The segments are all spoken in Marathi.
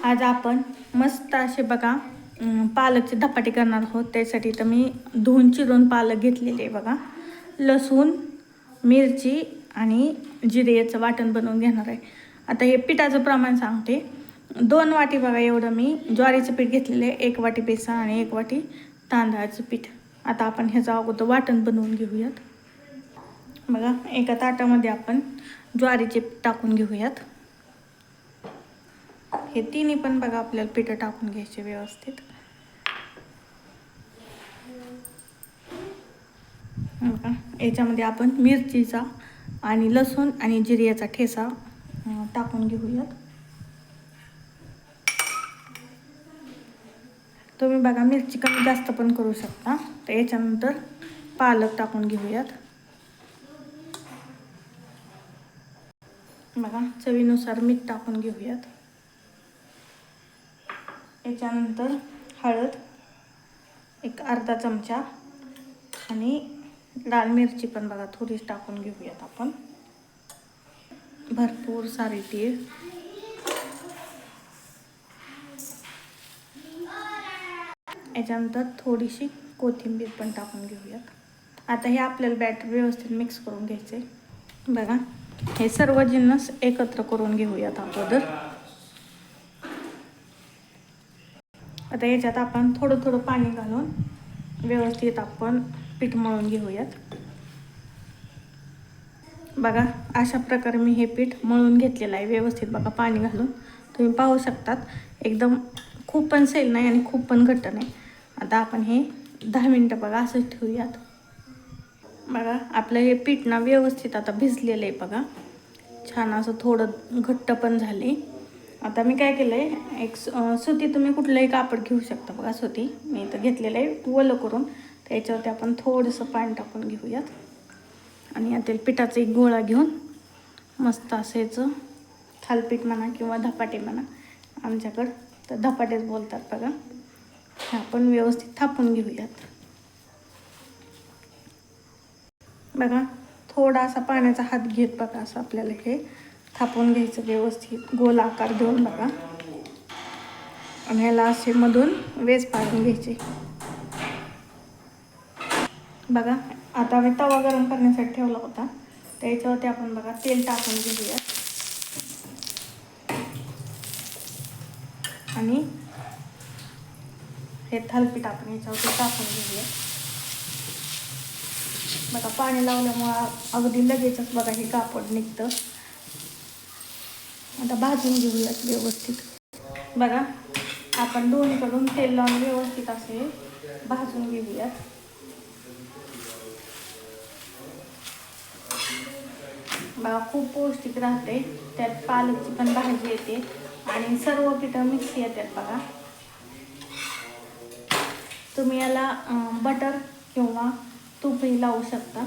आज आपण मस्त असे बघा पालकचे धपाटे करणार आहोत। त्यासाठी तर मी धुवून चिरून पालक घेतलेले बघा, लसूण, मिरची आणि जिरे याचं वाटण बनवून घेणार आहे। आता हे पिठाचं प्रमाण सांगते। 2 वाटी बघा एवढं मी ज्वारीचं पीठ घेतलेलं आहे, 1 वाटी बेसन आणि 1 वाटी तांदळाचं पीठ। आता आपण ह्याचं अगोदर वाटण बनवून घेऊयात। बघा एका ताटामध्ये आपण ज्वारीचे पीठ टाकून घेऊयात। हे तिन्ही पण बघा आपल्याला पीठ टाकून घ्यायचे व्यवस्थित। बघा याच्यामध्ये आपण मिरचीचा आणि लसूण आणि जिऱ्याचा ठेचा टाकून घेऊयात। तुम्ही बघा मिरची कमी जास्त पण करू शकता। तर याच्यानंतर पालक टाकून घेऊयात। बघा चवीनुसार मीठ टाकून घेऊयात। याच्यानंतर हळद एक अर्धा चमचा आणि लाल मिरची पण बघा थोडीच टाकून घेऊयात आपण। भरपूर सारी तीळ, याच्यानंतर थोडीशी कोथिंबीर पण टाकून घेऊयात। आता हे आपल्याला बॅटर व्यवस्थित मिक्स करून घ्यायचे। बघा हे सर्व जिन्नस एकत्र करून घेऊयात अगोदर। आता याच्यात आपण थोडं थोडं पाणी घालून व्यवस्थित आपण पीठ मळून घेऊयात। बघा अशा प्रकारे मी हे पीठ मळून घेतलेलं आहे व्यवस्थित। बघा पाणी घालून तुम्ही पाहू शकतात, एकदम खूप पण सैल नाही आणि खूप पण घट्ट नाही। आता आपण हे 10 मिनिटं बघा असंच ठेवूयात। बघा आपलं हे पीठ ना व्यवस्थित आता भिजलेलं आहे बघा, छान असं थोडं घट्ट पण झाले। आता मी काय केलं आहे, एक सुती तुम्ही कुठलंही कापड घेऊ शकता बघा, सुती मी इथं घेतलेलं आहे ओलं करून। त्याच्यावरती आपण थोडंसं पाणी टाकून घेऊयात आणि यातील पिठाचा एक गोळा घेऊन मस्त असायचं थालपीठ म्हणा किंवा धपाटे म्हणा, आमच्याकडं तर धपाटेच बोलतात बघा। हे आपण व्यवस्थित थापून घेऊयात। बघा थोडासा पाण्याचा हात घेत बघा असं आपल्याला हे थापून घ्यायचं व्यवस्थित गोल आकार देऊन बघा, आणि ह्याला असे मधून वेज पाडून घ्यायचे। बघा आता मी तवा गरम करण्यासाठी ठेवला होता, त्याच्यावरती आपण बघा तेल टाकून घेऊयात आणि हे थालपीठ आपण याच्यावरती टाकून घेऊयात। बघा पाणी लावल्यामुळं अगदी लगेचच बघा हे कापड निघतं। आता भाजून घेऊयात व्यवस्थित। बघा आपण दोन्हीकडून तेल लावून व्यवस्थित असे भाजून घेऊयात। बघा खूप पौष्टिक राहते, त्यात पालकची पण भाजी येते आणि सर्व पिठं मिक्स येतात बघा। तुम्ही याला बटर किंवा तूपही लावू शकता।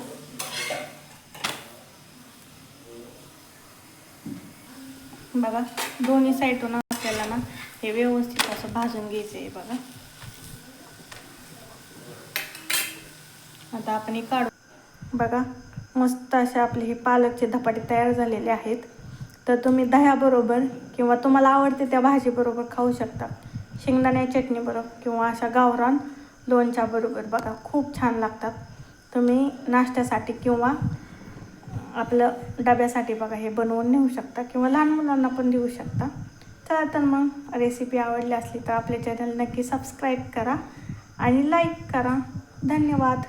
बघा दोन्ही साईडून आपल्याला ना हे व्यवस्थित असं भाजून घ्यायचं आहे बघा। आता आपण हे काढू। बघा मस्त असे आपले हे पालकचे धपाटे तयार झालेले आहेत। तर तुम्ही दह्याबरोबर किंवा तुम्हाला आवडते त्या भाजीबरोबर खाऊ शकता, शेंगदाणे चटणीबरोबर किंवा अशा गावरान लोणच्याबरोबर बघा खूप छान लागतात। तुम्ही नाश्त्यासाठी किंवा आपलं डब्यासाठी बघा हे बनवून नेऊ शकता किंवा लहान मुलांना पण देऊ शकता। चला तर मग रेसिपी आवडली असली तर आपले चॅनल नक्की सबस्क्राईब करा आणि लाईक करा। धन्यवाद।